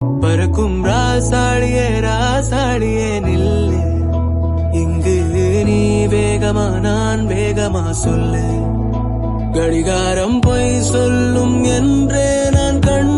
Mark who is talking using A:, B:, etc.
A: பறக்கும் ராசாடியே ராசாடியே நில்லு, இங்கு நீ வேகமா நான் வேகமா சொல்லு. கடிகாரம் பொய் சொல்லும் என்றே நான் கண்